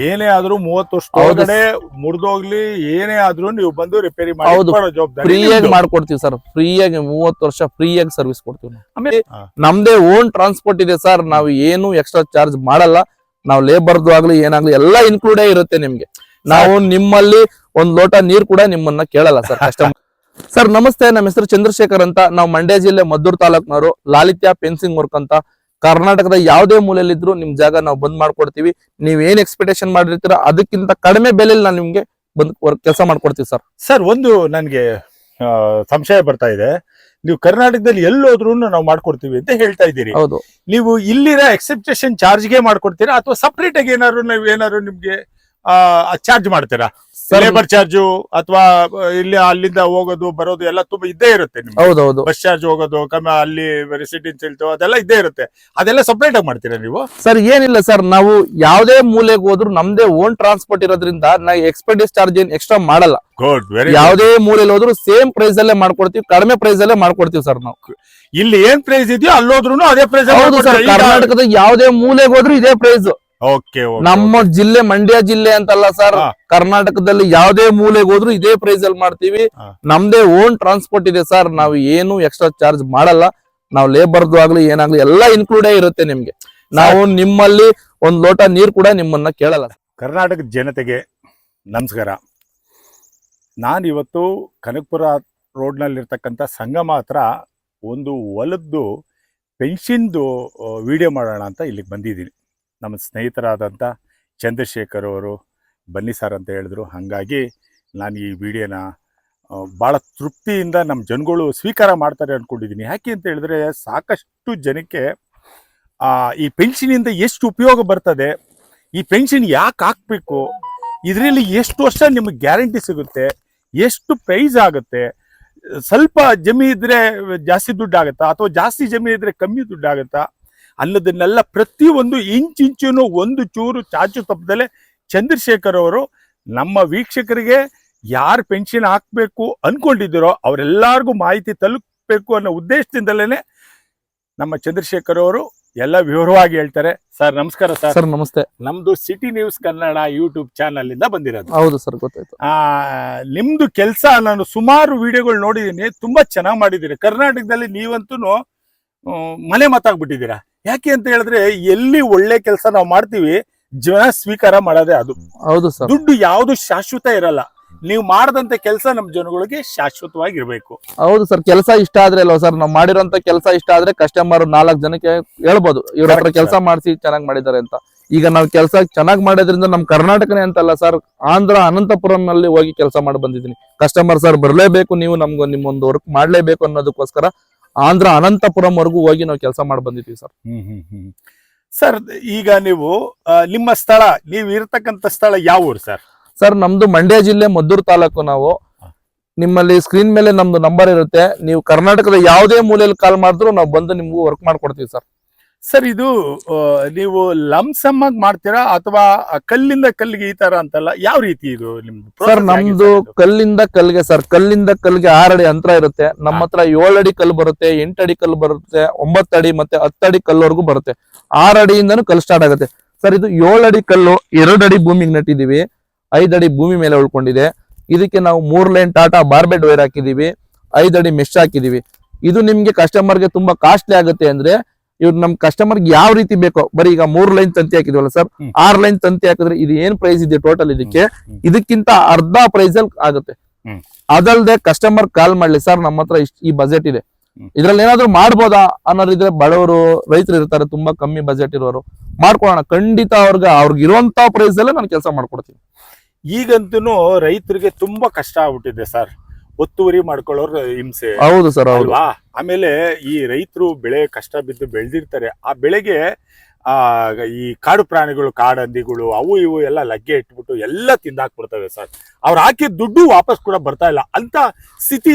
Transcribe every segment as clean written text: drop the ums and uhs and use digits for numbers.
ಏನೇ ಆದ್ರೂ 30 ವರ್ಷ ಒಳಗಡೆ ಮುರಿದೋಗ್ಲಿ ಏನೇ ಆದ್ರೂ ನೀವು ಬಂದು ರಿಪೇರಿ ಮಾಡಿ ಜವಾಬ್ದಾರಿ ಫ್ರೀಯಾಗಿ ಮಾಡ್ಕೊಡ್ತೀವಿ ಸರ್. ಫ್ರೀಯಾಗಿ 30 ವರ್ಷ ಫ್ರೀಯಾಗಿ ಸರ್ವಿಸ್ ಕೊಡ್ತೀವಿ. ಆಮೇಲೆ ನಮ್ದೇ ಓನ್ ಟ್ರಾನ್ಸ್ಪೋರ್ಟ್ ಇದೆ ಸರ್. ನಾವು ಏನು ಎಕ್ಸ್ಟ್ರಾ ಚಾರ್ಜ್ ಮಾಡಲ್ಲ. ನಾವು ಲೇಬರ್ದು ಆಗ್ಲಿ ಏನಾಗ್ಲಿ ಎಲ್ಲ ಇನ್ಕ್ಲೂಡೇ ಇರುತ್ತೆ ನಿಮ್ಗೆ. ನಾವು ನಿಮ್ಮಲ್ಲಿ ಒಂದ್ ಲೋಟ ನೀರ್ ಕೂಡ ನಿಮ್ಮನ್ನ ಕೇಳಲ್ಲ ಸರ್ ಕಸ್ಟಮರ್. ಸರ್ ನಮಸ್ತೆ, ನಮ್ಮ ಹೆಸರು ಚಂದ್ರಶೇಖರ್ ಅಂತ. ನಾವು ಮಂಡ್ಯ ಜಿಲ್ಲೆ ಮದ್ದೂರು ತಾಲೂಕ್ನವರು. ಲಾಲಿತ್ಯ ಫೆನ್ಸಿಂಗ್ ವರ್ಕ್ ಅಂತ. ಕರ್ನಾಟಕದ ಯಾವುದೇ ಮೂಲೆಯಲ್ಲಿದ್ರು ನಿಮ್ ಜಾಗ ನಾವು ಬಂದ್ ಮಾಡ್ಕೊಡ್ತೀವಿ. ನೀವ್ ಏನ್ ಎಕ್ಸ್ಪೆಕ್ಟೇಷನ್ ಮಾಡಿರ್ತೀರ ಅದಕ್ಕಿಂತ ಕಡಿಮೆ ಬೆಲೆಯಲ್ಲಿ ನಾನು ನಿಮ್ಗೆ ಬಂದ್ ಕೆಲಸ ಮಾಡ್ಕೊಡ್ತೀವಿ ಸರ್. ಸರ್ ಒಂದು ನನ್ಗೆ ಸಂಶಯ ಬರ್ತಾ ಇದೆ. ನೀವು ಕರ್ನಾಟಕದಲ್ಲಿ ಎಲ್ಲೋದ್ರೂ ನಾವು ಮಾಡ್ಕೊಡ್ತೀವಿ ಅಂತ ಹೇಳ್ತಾ ಇದ್ದೀರಿ. ಹೌದು. ನೀವು ಇಲ್ಲಿರೋ ಎಕ್ಸೆಪ್ಟೇಷನ್ ಚಾರ್ಜ್ಗೆ ಮಾಡ್ಕೊಡ್ತೀರಾ ಅಥವಾ ಸಪರೇಟ್ ಆಗಿ ಏನಾದ್ರು ನಿಮ್ಗೆ ಚಾರ್ಜ್ ಮಾಡ್ತೀರಾ? ಲೇಬರ್ ಚಾರ್ಜು ಅಥವಾ ಇಲ್ಲಿ ಅಲ್ಲಿಂದ ಹೋಗೋದು ಬರೋದು ಎಲ್ಲ ತುಂಬಾ ಇದ್ದೇ ಇರುತ್ತೆ. ಹೌದೌದು. ಬಸ್ ಚಾರ್ಜ್ ಹೋಗೋದು ಕಮ್ಮಿ, ಅಲ್ಲಿ ರೆಸಿಡೆನ್ಸಿಯಲ್ ಅದೆಲ್ಲ ಇದ್ದೇ ಇರುತ್ತೆ. ಅದೆಲ್ಲ ಸಪರೇಟ್ ಆಗಿ ಮಾಡ್ತೀರಾ ನೀವು? ಸರ್ ಏನಿಲ್ಲ ಸರ್, ನಾವು ಯಾವ್ದೇ ಮೂಲೆಗೆ ಹೋದ್ರು ನಮ್ದೇ ಓನ್ ಟ್ರಾನ್ಸ್ಪೋರ್ಟ್ ಇರೋದ್ರಿಂದ ನಾವು ಎಕ್ಸ್ಪೆಡಿಸ್ ಚಾರ್ಜ್ ಏನ್ ಎಕ್ಸ್ಟ್ರಾ ಮಾಡಲ್ಲ. Good, very. ಯಾವ್ದೇ ಮೂಲೆಯಲ್ಲಿ ಹೋದ್ರು ಸೇಮ್ ಪ್ರೈಸ್ ಅಲ್ಲೇ ಮಾಡ್ಕೊಡ್ತೀವಿ, ಕಡಿಮೆ ಪ್ರೈಸ್ ಅಲ್ಲೇ ಮಾಡ್ಕೊಡ್ತೀವಿ ಸರ್ ನಾವು. ಇಲ್ಲಿ ಏನ್ ಪ್ರೈಸ್ ಇದೆಯೋ ಅಲ್ಲೋದ್ರು ಅದೇ ಪ್ರೈಸ್. ಹೌದು ಸರ್, ಕರ್ನಾಟಕದ ಯಾವ್ದೇ ಮೂಲೆಗೆ ಹೋದ್ರು ಇದೇ ಪ್ರೈಸ್. ನಮ್ಮ ಜಿಲ್ಲೆ ಮಂಡ್ಯ ಜಿಲ್ಲೆ ಅಂತಲ್ಲ ಸರ್, ಕರ್ನಾಟಕದಲ್ಲಿ ಯಾವ್ದೇ ಮೂಲೆಗೆ ಹೋದ್ರು ಇದೇ ಪ್ರೈಸ್ ಅಲ್ಲಿ ಮಾಡ್ತೀವಿ. ನಮ್ದೇ ಓನ್ ಟ್ರಾನ್ಸ್ಪೋರ್ಟ್ ಇದೆ ಸರ್. ನಾವು ಏನು ಎಕ್ಸ್ಟ್ರಾ ಚಾರ್ಜ್ ಮಾಡಲ್ಲ. ನಾವು ಲೇಬರ್ದು ಆಗ್ಲಿ ಏನಾಗ್ಲಿ ಎಲ್ಲ ಇನ್ಕ್ಲೂಡೇ ಇರುತ್ತೆ ನಿಮ್ಗೆ. ನಾವು ನಿಮ್ಮಲ್ಲಿ ಒಂದ್ ಲೋಟ ನೀರ್ ಕೂಡ ನಿಮ್ಮನ್ನ ಕೇಳಲ್ಲ. ಕರ್ನಾಟಕದ ಜನತೆಗೆ ನಮಸ್ಕಾರ. ನಾನಿವತ್ತು ಕನಕಪುರ ರೋಡ್ ನಲ್ಲಿ ಇರ್ತಕ್ಕಂಥ ಸಂಗಮ ಹತ್ರ ಒಂದು ಹೊಲದ್ದು ಪೆನ್ಷನ್ದು ವಿಡಿಯೋ ಮಾಡೋಣ ಅಂತ ಇಲ್ಲಿಗೆ ಬಂದಿದ್ದೀನಿ. ನಮ್ಮ ಸ್ನೇಹಿತರಾದಂಥ ಚಂದ್ರಶೇಖರ್ ಅವರು ಬನ್ನಿ ಸರ್ ಅಂತ ಹೇಳಿದ್ರು. ಹಾಗಾಗಿ ನಾನು ಈ ವಿಡಿಯೋನ ಭಾಳ ತೃಪ್ತಿಯಿಂದ ನಮ್ಮ ಜನಗಳು ಸ್ವೀಕಾರ ಮಾಡ್ತಾರೆ ಅಂದ್ಕೊಂಡಿದ್ದೀನಿ. ಯಾಕೆ ಅಂತ ಹೇಳಿದ್ರೆ ಸಾಕಷ್ಟು ಜನಕ್ಕೆ ಈ ಪೆನ್ಷನಿಂದ ಎಷ್ಟು ಉಪಯೋಗ ಬರ್ತದೆ, ಈ ಪೆನ್ಷನ್ ಯಾಕೆ ಹಾಕಬೇಕು, ಇದರಲ್ಲಿ ಎಷ್ಟು ವರ್ಷ ನಿಮಗೆ ಗ್ಯಾರಂಟಿ ಸಿಗುತ್ತೆ, ಎಷ್ಟು ಪ್ರೈಸ್ ಆಗುತ್ತೆ, ಸ್ವಲ್ಪ ಜಮೀನು ಇದ್ದರೆ ಜಾಸ್ತಿ ದುಡ್ಡು ಆಗುತ್ತಾ ಅಥವಾ ಜಾಸ್ತಿ ಜಮೀನು ಇದ್ದರೆ ಕಮ್ಮಿ ದುಡ್ಡು ಆಗುತ್ತಾ ಅನ್ನೋದನ್ನೆಲ್ಲ ಪ್ರತಿಯೊಂದು ಇಂಚಿಂಚೂ ಒಂದು ಚೂರು ಚಾಚು ತಪ್ಪದಲ್ಲೇ ಚಂದ್ರಶೇಖರ್ ಅವರು ನಮ್ಮ ವೀಕ್ಷಕರಿಗೆ ಯಾರು ಪೆನ್ಷನ್ ಹಾಕಬೇಕು ಅನ್ಕೊಂಡಿದ್ದೀರೋ ಅವರೆಲ್ಲರಿಗೂ ಮಾಹಿತಿ ತಲುಪಬೇಕು ಅನ್ನೋ ಉದ್ದೇಶದಿಂದಲೇ ನಮ್ಮ ಚಂದ್ರಶೇಖರ್ ಅವರು ಎಲ್ಲ ವಿವರವಾಗಿ ಹೇಳ್ತಾರೆ. ಸರ್ ನಮಸ್ಕಾರ. ಸರ್ ನಮಸ್ತೆ. ನಮ್ದು city news Kannada YouTube channel ಇಂದ ಬಂದಿರೋದು. ಹೌದು ಸರ್, ಗೊತ್ತಾಯ್ತು. ನಿಮ್ದು ಕೆಲಸ ನಾನು ಸುಮಾರು ವಿಡಿಯೋಗಳು ನೋಡಿದೀನಿ, ತುಂಬಾ ಚೆನ್ನಾಗಿ ಮಾಡಿದ್ದೀರಿ. ಕರ್ನಾಟಕದಲ್ಲಿ ನೀವಂತೂ ಮನೆ ಮಾತಾಗ್ಬಿಟ್ಟಿದ್ದೀರಾ. ಯಾಕೆ ಅಂತ ಹೇಳಿದ್ರೆ ಎಲ್ಲಿ ಒಳ್ಳೆ ಕೆಲಸ ನಾವು ಮಾಡ್ತೀವಿ ಜನ ಸ್ವೀಕಾರ ಮಾಡೋದೇ ಅದು. ಹೌದು ಸರ್. ದುಡ್ಡು ಯಾವ್ದು ಶಾಶ್ವತ ಇರಲ್ಲ. ನೀವು ಮಾಡದಂತ ಕೆಲಸ ನಮ್ ಜನಗಳಿಗೆ ಶಾಶ್ವತವಾಗಿರ್ಬೇಕು. ಹೌದು ಸರ್, ಕೆಲಸ ಇಷ್ಟ ಆದ್ರೆ ಅಲ್ವಾ ಸರ್, ನಾವು ಮಾಡಿರೋಂತ ಕೆಲಸ ಇಷ್ಟ ಆದ್ರೆ ಕಸ್ಟಮರ್ 4 ಜನಕ್ಕೆ ಹೇಳ್ಬೋದು ಇವ್ರ ಹತ್ರ ಕೆಲಸ ಮಾಡಿಸಿ ಚೆನ್ನಾಗಿ ಮಾಡಿದ್ದಾರೆ ಅಂತ. ಈಗ ನಾವು ಕೆಲಸ ಚೆನ್ನಾಗಿ ಮಾಡೋದ್ರಿಂದ ನಮ್ ಕರ್ನಾಟಕನೇ ಅಂತಲ್ಲ ಸರ್, ಆಂಧ್ರ ಅನಂತಪುರಂ ನಲ್ಲಿ ಹೋಗಿ ಕೆಲಸ ಮಾಡಿ ಬಂದಿದ್ದೀನಿ. ಕಸ್ಟಮರ್ ಸರ್ ಬರ್ಲೇಬೇಕು, ನೀವು ನಮ್ಗೆ ನಿಮ್ಮೊಂದು ವರ್ಕ್ ಮಾಡ್ಲೇಬೇಕು ಅನ್ನೋದಕ್ಕೋಸ್ಕರ ಆಂಧ್ರ ಅನಂತಪುರಂ ವರೆಗೂ ಹೋಗಿ ನಾವು ಕೆಲಸ ಮಾಡಿ ಬಂದಿದ್ದೀವಿ ಸರ್. ಸರ್ ಈಗ ನೀವು ನಿಮ್ಮ ಸ್ಥಳ, ನೀವು ಇರತಕ್ಕಂತ ಸ್ಥಳ ಯಾವ ಊರು ಸರ್? ಸರ್ ನಮ್ದು ಮಂಡ್ಯ ಜಿಲ್ಲೆ ಮದ್ದೂರು ತಾಲೂಕು. ನಾವು ನಿಮ್ಮಲ್ಲಿ ಸ್ಕ್ರೀನ್ ಮೇಲೆ ನಮ್ದು ನಂಬರ್ ಇರುತ್ತೆ. ನೀವು ಕರ್ನಾಟಕದ ಯಾವುದೇ ಮೂಲೆಯಲ್ಲಿ ಕಾಲ್ ಮಾಡಿದ್ರು ನಾವು ಬಂದು ನಿಮ್ಗೂ ವರ್ಕ್ ಮಾಡ್ಕೊಡ್ತೀವಿ ಸರ್. ಸರ್ ಇದು ನೀವು ಲಂಸಮ್ ಆಗಿ ಮಾಡ್ತೀರಾ ಅಥವಾ ಕಲ್ಲಿಂದ ಕಲ್ಲಿಗೆ ಈ ತರ ಅಂತಲ್ಲ, ಯಾವ ರೀತಿ ಇದು ನಿಮ್ದು? ಸರ್ ನಮ್ದು ಕಲ್ಲಿಂದ ಕಲ್ಲಿಗೆ ಸರ್. ಕಲ್ಲಿಂದ ಕಲ್ಲಿಗೆ 6 ಅಡಿ ಅಂತರ ಇರುತ್ತೆ. ನಮ್ಮ ಹತ್ರ 7 ಅಡಿ ಕಲ್ಲು ಬರುತ್ತೆ, 8 ಅಡಿ ಕಲ್ಲು ಬರುತ್ತೆ, 9 ಅಡಿ ಮತ್ತೆ 10 ಅಡಿ ಕಲ್ಲುವರೆಗೂ ಬರುತ್ತೆ. 6 ಅಡಿಯಿಂದನೂ ಕಲ್ಲು ಸ್ಟಾರ್ಟ್ ಆಗುತ್ತೆ ಸರ್. ಇದು 7 ಅಡಿ ಕಲ್ಲು 2 ಅಡಿ ಭೂಮಿಗೆ ನಟ್ಟಿದೀವಿ, 5 ಅಡಿ ಭೂಮಿ ಮೇಲೆ ಉಳ್ಕೊಂಡಿದೆ. ಇದಕ್ಕೆ ನಾವು 3 ಲೈನ್ ಟಾಟಾ ಬಾರ್ಬೆಡ್ ವೈರ್ ಹಾಕಿದೀವಿ, 5 ಅಡಿ ಮೆಶ್ ಹಾಕಿದೀವಿ. ಇದು ನಿಮ್ಗೆ ಕಸ್ಟಮರ್ಗೆ ತುಂಬಾ ಕಾಸ್ಟ್ಲಿ ಆಗುತ್ತೆ. ಅಂದ್ರೆ ಇವ್ರು ನಮ್ ಕಸ್ಟಮರ್ಗೆ ಯಾವ ರೀತಿ ಬೇಕೋ, ಬರೀ ಈಗ 3 ಲೈನ್ ತಂತಿ ಹಾಕಿದ್ವಲ್ಲ ಸರ್, 6 ಲೈನ್ ತಂತಿ ಹಾಕಿದ್ರೆ ಇದು ಏನ್ ಪ್ರೈಸ್ ಇದೆ ಟೋಟಲ್ ಇದಕ್ಕಿಂತ ಅರ್ಧ ಪ್ರೈಸ್ ಅಲ್ಲಿ ಆಗುತ್ತೆ. ಅದಲ್ದೆ ಕಸ್ಟಮರ್ ಕಾಲ್ ಮಾಡ್ಲಿ ಸರ್ ನಮ್ಮ ಹತ್ರ ಈ ಬಜೆಟ್ ಇದೆ, ಇದ್ರಲ್ಲಿ ಏನಾದ್ರು ಮಾಡ್ಬೋದಾ ಅನ್ನೋರಿದ್ರೆ, ಬಡವರು ರೈತರು ಇರ್ತಾರೆ ತುಂಬಾ ಕಮ್ಮಿ ಬಜೆಟ್ ಇರೋರು, ಮಾಡ್ಕೊಳೋಣ ಖಂಡಿತ. ಅವ್ರಿಗೆ ಇರುವಂತ ಪ್ರೈಸ್ ಅಲ್ಲೇ ನಾನು ಕೆಲಸ ಮಾಡ್ಕೊಡ್ತೀನಿ. ಈಗಂತೂ ರೈತರಿಗೆ ತುಂಬಾ ಕಷ್ಟ ಆಗ್ಬಿಟ್ಟಿದೆ ಸರ್, ಒತ್ತುವರಿ ಮಾಡ್ಕೊಳ್ಳೋರು ಹಿಂಸೆ. ಹೌದು ಸರ್, ಅಲ್ವಾ? ಆಮೇಲೆ ಈ ರೈತರು ಬೆಳೆ ಕಷ್ಟ ಬಿದ್ದು ಬೆಳೆದಿರ್ತಾರೆ, ಆ ಬೆಳೆಗೆ ಈ ಕಾಡು ಪ್ರಾಣಿಗಳು, ಕಾಡಂದಿಗಳು, ಅವು ಇವು ಎಲ್ಲ ಲಗ್ಗೆ ಇಟ್ಬಿಟ್ಟು ಎಲ್ಲ ತಿಂದಾಕ್ಬಿಡ್ತವೆ ಸರ್. ಅವ್ರು ಹಾಕಿದ ದುಡ್ಡು ವಾಪಸ್ ಕೂಡ ಬರ್ತಾ ಇಲ್ಲ ಅಂತ ಸ್ಥಿತಿ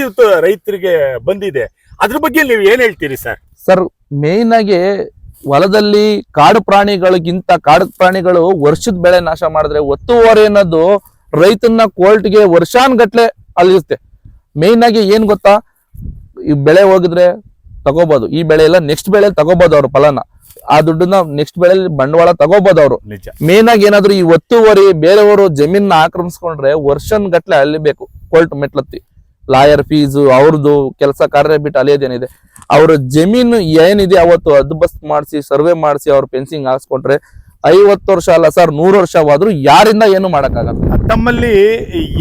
ರೈತರಿಗೆ ಬಂದಿದೆ. ಅದ್ರ ಬಗ್ಗೆ ನೀವು ಏನ್ ಹೇಳ್ತೀರಿ ಸರ್? ಸರ್ ಮೇನ್ ಆಗಿ ಹೊಲದಲ್ಲಿ ಕಾಡು ಪ್ರಾಣಿಗಳು ವರ್ಷದ ಬೆಳೆ ನಾಶ ಮಾಡಿದ್ರೆ ಒತ್ತುವರಿ ಅನ್ನೋದು ರೈತನ ಕೋರ್ಟ್ಗೆ ವರ್ಷಾನ್ಗಟ್ಲೆ ಅಲ್ಲಿರುತ್ತೆ. ಮೇನ್ ಆಗಿ ಏನ್ ಗೊತ್ತಾ, ಈ ಬೆಳೆ ಹೋಗಿದ್ರೆ ತಗೋಬಹುದು, ಈ ಬೆಳೆ ಎಲ್ಲ ನೆಕ್ಸ್ಟ್ ಬೆಳೆ ತಗೋಬಹುದು ಅವ್ರ ಫಲನ. ಆ ದುಡ್ಡನ್ನ ನೆಕ್ಸ್ಟ್ ಬೆಳೆಯಲ್ಲಿ ಬಂಡವಾಳ ತಗೋಬಹುದು ಅವರು. ನಿಜ. ಮೇನ್ ಆಗಿ ಏನಾದ್ರು ಈ ಒತ್ತುವರಿ ಬೇರೆಯವರು ಜಮೀನ ಆಕ್ರಮಿಸ್ಕೊಂಡ್ರೆ ವರ್ಷನ್ ಗಟ್ಲೆ ಅಲ್ಲಿಬೇಕು ಕೋರ್ಟ್ ಮೆಟ್ಲತ್ತಿ. ಲಾಯರ್ ಫೀಸು ಅವ್ರದ್ದು ಕೆಲಸ ಕಾರ್ಯ ಬಿಟ್ಟು ಅಲಿಯೋದೇನಿದೆ, ಅವ್ರ ಜಮೀನು ಏನಿದೆ ಅವತ್ತು ಅದ್ಬಸ್ತ್ ಮಾಡಿಸಿ ಸರ್ವೆ ಮಾಡಿಸಿ ಅವ್ರ ಫೆನ್ಸಿಂಗ್ ಹಾಕ್ಸ್ಕೊಂಡ್ರೆ 50 ವರ್ಷ ಅಲ್ಲ ಸರ್ 100 ವರ್ಷವಾದ್ರೂ ಯಾರಿಂದ ಏನು ಮಾಡಕ್ಕಾಗಲ್ಲ. ತಮ್ಮಲ್ಲಿ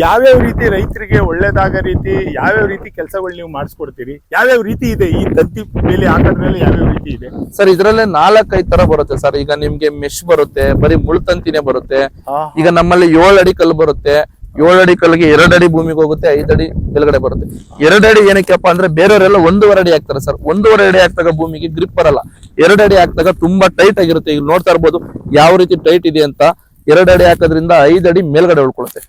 ಯಾವ್ಯಾವ ರೀತಿ ರೈತರಿಗೆ ಒಳ್ಳೇದಾಗ ರೀತಿ ಯಾವ್ಯಾವ ರೀತಿ ಕೆಲಸಗಳು ನೀವು ಮಾಡಿಸ್ಕೊಡ್ತೀರಿ? ಯಾವ್ಯಾವ ರೀತಿ ಇದೆ ಈ ತಂತಿ ಬೇಲಿ ಹಾಕೋದ್ರಲ್ಲಿ ಯಾವ್ಯಾವ ರೀತಿ ಇದೆ ಸರ್? ಇದ್ರಲ್ಲೇ 4-5 ತರ ಬರುತ್ತೆ ಸರ್. ಈಗ ನಿಮ್ಗೆ ಮೆಶ್ ಬರುತ್ತೆ, ಬರೀ ಮುಳ್ತಂತಿನೇ ಬರುತ್ತೆ. ಈಗ ನಮ್ಮಲ್ಲಿ 7 ಅಡಿ ಕಲ್ಲು ಬರುತ್ತೆ. 7 ಅಡಿ ಕಲ್ಲಿಗೆ 2 ಅಡಿ ಭೂಮಿಗೆ ಹೋಗುತ್ತೆ, 5 ಅಡಿ ಕೆಳಗಡೆ ಬರುತ್ತೆ. 2 ಅಡಿ ಏನಕ್ಕೆಪ್ಪ ಅಂದ್ರೆ ಬೇರೆಯವರೆಲ್ಲ 1.5 ಅಡಿ ಹಾಕ್ತಾರೆ ಸರ್. 1.5 ಅಡಿ ಹಾಕ್ದಾಗ ಭೂಮಿಗೆ ಗ್ರಿಪ್ ಬರಲ್ಲ. 2 ಅಡಿ ಹಾಕಿದಾಗ ತುಂಬಾ ಟೈಟ್ ಆಗಿರುತ್ತೆ. ಈಗ ನೋಡ್ತಾ ಇರ್ಬೋದು ಯಾವ ರೀತಿ ಟೈಟ್ ಇದೆ ಅಂತ. 2 ಅಡಿ ಹಾಕೋದ್ರಿಂದ 5 ಅಡಿ ಮೇಲ್ಗಡೆ ಉಳ್ಕೊಳುತ್ತೆ.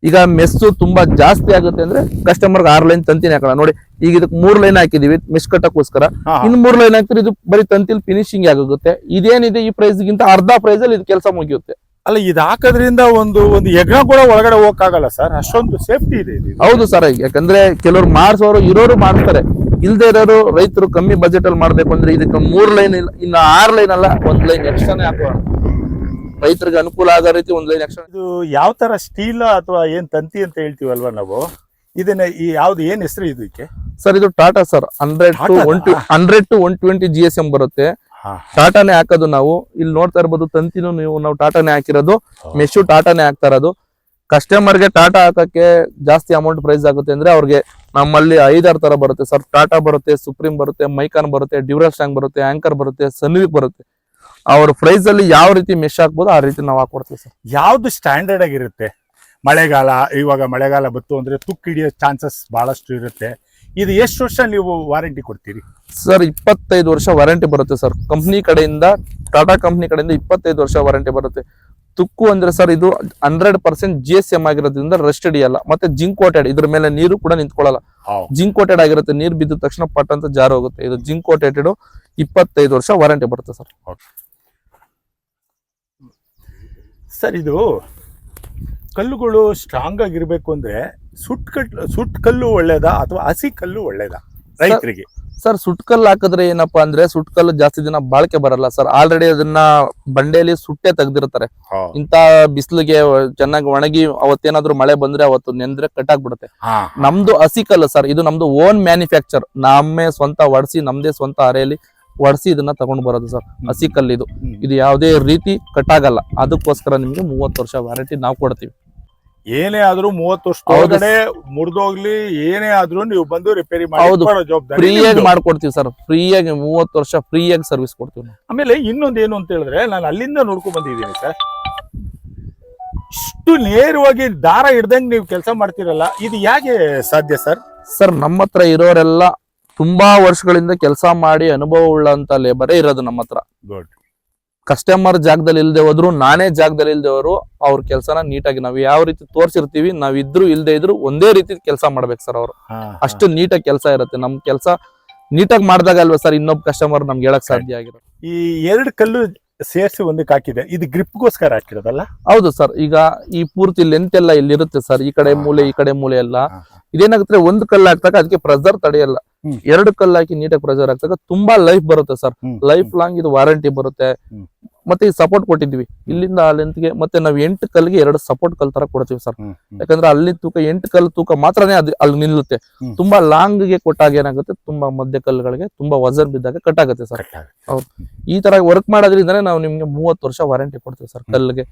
ಈಗ ಮೆಸ್ಸು ತುಂಬಾ ಜಾಸ್ತಿ ಆಗುತ್ತೆ ಅಂದ್ರೆ ಕಸ್ಟಮರ್ಗೆ 6 ಲೈನ್ ತಂತಿನೇ ಹಾಕೋಣ. ನೋಡಿ ಈಗ ಇದಕ್ಕೆ 3 ಲೈನ್ ಹಾಕಿದೀವಿ ಮೆಶ್ ಕಟ್ಟಕ್ಕೋಸ್ಕರ. ಇನ್ನು 3 ಲೈನ್ ಹಾಕಿದ್ರೆ ಇದು ಬರೀ ತಂತಿಲ್ ಫಿನಿಶಿಂಗ್ ಆಗುತ್ತೆ. ಇದೇನಿದೆ ಈ ಪ್ರೈಸ್ ಗಿಂತ ಅರ್ಧ ಪ್ರೈಸ್ ಅಲ್ಲಿ ಇದು ಕೆಲಸ ಮುಗಿಯುತ್ತೆ. ಅಲ್ಲ, ಇದು ಹಾಕೋದ್ರಿಂದ ಒಂದು ಯಜ್ಞ ಕೂಡ ಒಳಗಡೆ ಹೋಗಕ್ಕಾಗಲ್ಲ ಸರ್, ಅಷ್ಟೊಂದು ಸೇಫ್ಟಿ ಇದೆ ಇದು. ಹೌದು ಸರ್, ಯಾಕಂದ್ರೆ ಕೆಲವರು ಮಾಡಿಸೋರು ಇರೋರು ಮಾಡ್ತಾರೆ, ಇಲ್ದೇ ಇರೋರು ರೈತರು ಕಮ್ಮಿ ಬಜೆಟ್ ಅಲ್ಲಿ ಮಾಡ್ಬೇಕು ಅಂದ್ರೆ ಇದಕ್ಕೆ 3 ಲೈನ್ ಇಲ್ಲ, ಇನ್ನು 6 ಲೈನ್ ಅಲ್ಲ 1 ಲೈನ್ ಎಕ್ಸ್ಟ್ರಾನೇ ಹಾಕೋಣ. ರೈತರಿಗೆ ಅನುಕೂಲ ಆಗೋ ರೀತಿ 1 ಲೈನ್ ಎಕ್ಸ್ಟ್ರಾ. ಇದು ಯಾವ ತರ ಸ್ಟೀಲ್ ಅಥವಾ ಏನ್ ತಂತಿ ಅಂತ ಹೇಳ್ತೀವಲ್ವಾ ನಾವು, ಇದನ್ನ ಈ ಯಾವ್ದು ಏನ್ ಹೆಸರು ಇದಕ್ಕೆ ಸರ್? ಇದು ಟಾಟಾ ಸರ್. 100 to 120 GSM ಬರುತ್ತೆ. ಟಾಟಾನೇ ಹಾಕೋದು ನಾವು. ಇಲ್ಲಿ ನೋಡ್ತಾ ಇರ್ಬೋದು ತಂತಿನೂ ನಾವು ಟಾಟಾನೇ ಹಾಕಿರೋದು, ಮೆಶು ಟಾಟಾನೇ ಹಾಕ್ತಾ ಇರೋದು. ಕಸ್ಟಮರ್ಗೆ ಟಾಟಾ ಹಾಕಕ್ಕೆ ಜಾಸ್ತಿ ಅಮೌಂಟ್ ಪ್ರೈಸ್ ಆಗುತ್ತೆ ಅಂದ್ರೆ ಅವ್ರಿಗೆ ನಮ್ಮಲ್ಲಿ 5-6 ತರ ಬರುತ್ತೆ ಸರ್. ಟಾಟಾ ಬರುತ್ತೆ, ಸುಪ್ರೀಂ ಬರುತ್ತೆ, ಮೈಕಾನ್ ಬರುತ್ತೆ, ಡ್ಯೂರಾಸ್ಟ್ರಾಂಗ್ ಬರುತ್ತೆ, ಆಂಕರ್ ಬರುತ್ತೆ, ಸನ್ವಿಕ್ ಬರುತ್ತೆ. ಅವ್ರ ಪ್ರೈಸ್ ಅಲ್ಲಿ ಯಾವ ರೀತಿ ಮೆಶ್ ಹಾಕ್ಬೋದು ಆ ರೀತಿ ನಾವು ಹಾಕೊಡ್ತೀವಿ ಸರ್. ಯಾವ್ದು ಸ್ಟ್ಯಾಂಡರ್ಡ್ ಆಗಿರುತ್ತೆ? ಮಳೆಗಾಲ, ಇವಾಗ ಮಳೆಗಾಲ ಬಂತು ಅಂದ್ರೆ ತುಕ್ಕು ಹಿಡಿಯೋ ಚಾನ್ಸಸ್ ಬಹಳಷ್ಟು ಇರುತ್ತೆ. ಇದು ಎಷ್ಟು ವರ್ಷ ನೀವು ವಾರಂಟಿ ಕೊಡ್ತೀರಿ ಸರ್? 25 ವರ್ಷ ವಾರಂಟಿ ಬರುತ್ತೆ ಸರ್. ಕಂಪ್ನಿ ಕಡೆಯಿಂದ, ಟಾಟಾ ಕಂಪ್ನಿ ಕಡೆಯಿಂದ 25 ವರ್ಷ ವಾರಂಟಿ ಬರುತ್ತೆ. ತುಕ್ಕು ಅಂದ್ರೆ ಸರ್ ಇದು 100% GSM ಆಗಿರೋದ್ರಿಂದ ರಸ್ಟ್ ಹಿಡಿಯಲ್ಲ. ಮತ್ತೆ ಜಿಂಕ್ ಕೋಟೆಡ್, ಇದ್ರ ಮೇಲೆ ನೀರು ಕೂಡ ನಿಂತ್ಕೊಳ್ಳಲ್ಲ. ಜಿಂಕ್ ಕೋಟೆಡ್ ಆಗಿರುತ್ತೆ, ನೀರು ಬಿದ್ದ ತಕ್ಷಣ ಪಟ್ ಅಂತ ಜಾರು ಹೋಗುತ್ತೆ. ಇದು ಜಿಂಕ್ ಕೋಟೆಡ್ 25 ವರ್ಷ ವಾರಂಟಿ ಬರುತ್ತೆ ಸರ್. ಸರ್, ಇದು ಕಲ್ಲುಗಳು ಸ್ಟ್ರಾಂಗ್ ಆಗಿರ್ಬೇಕು ಅಂದ್ರೆ ಸುಟ್ ಕಲ್ಲು ಒಳ್ಳೇದಾ ಅಥವಾ ಹಸಿ ಕಲ್ಲು ಒಳ್ಳೇದಾ ರೈತರಿಗೆ? ಸರ್, ಸುಟ್ಕಲ್ಲು ಹಾಕಿದ್ರೆ ಏನಪ್ಪಾ ಅಂದ್ರೆ ಸುಟ್ಕಲ್ಲು ಜಾಸ್ತಿ ದಿನ ಬಾಳಿಕೆ ಬರಲ್ಲ ಸರ್. ಆಲ್ರೆಡಿ ಅದನ್ನ ಬಂಡೆಯಲ್ಲಿ ಸುಟ್ಟೆ ತೆಗ್ದಿರ್ತಾರೆ. ಇಂತ ಬಿಸಿಲಿಗೆ ಚೆನ್ನಾಗಿ ಒಣಗಿ ಅವತ್ತೇನಾದ್ರೂ ಮಳೆ ಬಂದ್ರೆ ಅವತ್ತು ನೆಂದ್ರೆ ಕಟ್ಟಾಗ್ಬಿಡುತ್ತೆ. ನಮ್ದು ಹಸಿ ಕಲ್ಲು ಸರ್. ಇದು ನಮ್ದು ಓನ್ ಮ್ಯಾನುಫ್ಯಾಕ್ಚರ್, ನಮ್ಮೇ ಸ್ವಂತ ಒಡ್ಸಿ ನಮ್ದೇ ಸ್ವಂತ ಅರೆಯಲ್ಲಿ ಒಡ್ಸಿ ಇದನ್ನ ತಗೊಂಡು ಬರೋದು ಸರ್. ಹಸಿ ಕಲ್ಲು ಇದು ಯಾವುದೇ ರೀತಿ ಕಟ್ಟಾಗಲ್ಲ. ಅದಕ್ಕೋಸ್ಕರ ನಿಮ್ಗೆ 30 ವರ್ಷ ವಾರಂಟಿ ನಾವು ಕೊಡ್ತೀವಿ. ಏನೇ ಆದ್ರೂ 30 ವರ್ಷ ಒಳಗಡೆ ಮುರಿದೋಗ್ಲಿ ಏನೇ ಆದ್ರೂ ನೀವು ಬಂದು ರಿಪೇರಿ ಮಾಡಿ ಫ್ರೀಯಾಗಿ ಮಾಡ್ಕೊಡ್ತೀವಿ ಸರ್. ಫ್ರೀಯಾಗಿ 30 ವರ್ಷ ಫ್ರೀಯಾಗಿ ಸರ್ವಿಸ್ ಕೊಡ್ತೀವಿ. ಆಮೇಲೆ ಇನ್ನೊಂದು ಏನು ಅಂತ ಹೇಳಿದ್ರೆ, ನಾನು ಅಲ್ಲಿಂದ ನೋಡ್ಕೊಂಡ್ ಬಂದಿದ್ದೀನಿ ಸರ್, ಇಷ್ಟು ನೇರವಾಗಿ ದಾರ ಹಿಡ್ದಂಗ್ ನೀವು ಕೆಲಸ ಮಾಡ್ತೀರಲ್ಲ, ಇದು ಹೇಗೆ ಸಾಧ್ಯ ಸರ್? ಸರ್, ನಮ್ಮ ಹತ್ರ ಇರೋರೆಲ್ಲ ತುಂಬಾ ವರ್ಷಗಳಿಂದ ಕೆಲಸ ಮಾಡಿ ಅನುಭವ ಉಳ್ಳಂತ ಲೇಬರೇ ಇರೋದು ನಮ್ಮ ಹತ್ರ. ಗುಡ್. ಕಸ್ಟಮರ್ ಜಾಗದಲ್ಲಿ ಇಲ್ದೆ ಹೋದ್ರು, ನಾನೇ ಜಾಗದಲ್ಲಿ ಇಲ್ದೆ ಹೋದ್ರು ಅವ್ರ ಕೆಲಸನ ನೀಟಾಗಿ ನಾವು ಯಾವ ರೀತಿ ತೋರ್ಸಿರ್ತೀವಿ, ನಾವ್ ಇದ್ರು ಇಲ್ದೇ ಇದ್ರು ಒಂದೇ ರೀತಿ ಕೆಲಸ ಮಾಡ್ಬೇಕು ಸರ್. ಅವರು ಅಷ್ಟು ನೀಟಾಗಿ ಕೆಲಸ ಇರುತ್ತೆ. ನಮ್ ಕೆಲಸ ನೀಟಾಗಿ ಮಾಡಿದಾಗ ಅಲ್ವಾ ಸರ್ ಇನ್ನೊಬ್ಬ ಕಸ್ಟಮರ್ ನಮ್ಗೆ ಹೇಳಕ್ ಸಾಧ್ಯ ಆಗಿರೋದು. ಈ 2 ಕಲ್ಲು ಸೇರಿಸಿ ಒಂದಕ್ಕೆ ಹಾಕಿದೆ, ಇದು ಗ್ರಿಪ್ಗೋಸ್ಕರ ಹಾಕಿರೋದಲ್ಲ? ಹೌದು ಸರ್. ಈಗ ಈ ಪೂರ್ತಿ ಲೆಂತ್ ಎಲ್ಲ ಇಲ್ಲಿ ಇರುತ್ತೆ ಸರ್. ಈ ಕಡೆ ಮೂಲೆ ಈ ಕಡೆ ಮೂಲೆ ಎಲ್ಲ ಇದೇನಾಗುತ್ತೆ, 1 ಕಲ್ಲು ಹಾಕ್ದಾಗ ಅದಕ್ಕೆ ಪ್ರೆಸರ್ ತಡೆಯಲ್ಲ. 2 ಕಲ್ಲು ಹಾಕಿ ನೀಟಾಗಿ ಪ್ರೆಸರ್ ಹಾಕ್ದಾಗ ತುಂಬಾ ಲೈಫ್ ಬರುತ್ತೆ ಸರ್. ಲೈಫ್ ಲಾಂಗ್ ಇದು ವಾರಂಟಿ ಬರುತ್ತೆ. ಮತ್ತೆ ಈ ಸಪೋರ್ಟ್ ಕೊಟ್ಟಿದ್ವಿ ಇಲ್ಲಿಂದ ಆ ಲೆಂತ್ಗೆ. ಮತ್ತೆ ನಾವು 8 ಕಲ್ಗೆ 2 ಸಪೋರ್ಟ್ ಕಲ್ ತರ ಕೊಡ್ತೀವಿ ಸರ್. ಯಾಕಂದ್ರೆ ಅಲ್ಲಿ ತೂಕ 8 ಕಲ್ಲು ತೂಕ ಮಾತ್ರನೇ ಅಲ್ಲಿ ನಿಲ್ಲುತ್ತೆ. ತುಂಬಾ ಲಾಂಗ್ ಗೆ ಕೊಟ್ಟಾಗ ಏನಾಗುತ್ತೆ, ತುಂಬಾ ಮಧ್ಯ ಕಲ್ಲುಗಳಿಗೆ ತುಂಬಾ ವಜನ್ ಬಿದ್ದಾಗ ಕಟ್ ಆಗುತ್ತೆ ಸರ್. ಹೌದು, ಈ ತರ ವರ್ಕ್ ಮಾಡೋದ್ರಿಂದಾನೇ ನಾವು ನಿಮ್ಗೆ 30 ವರ್ಷ ವಾರಂಟಿ ಕೊಡ್ತೀವಿ ಸರ್ ಕಲ್ಲಿಗೆ.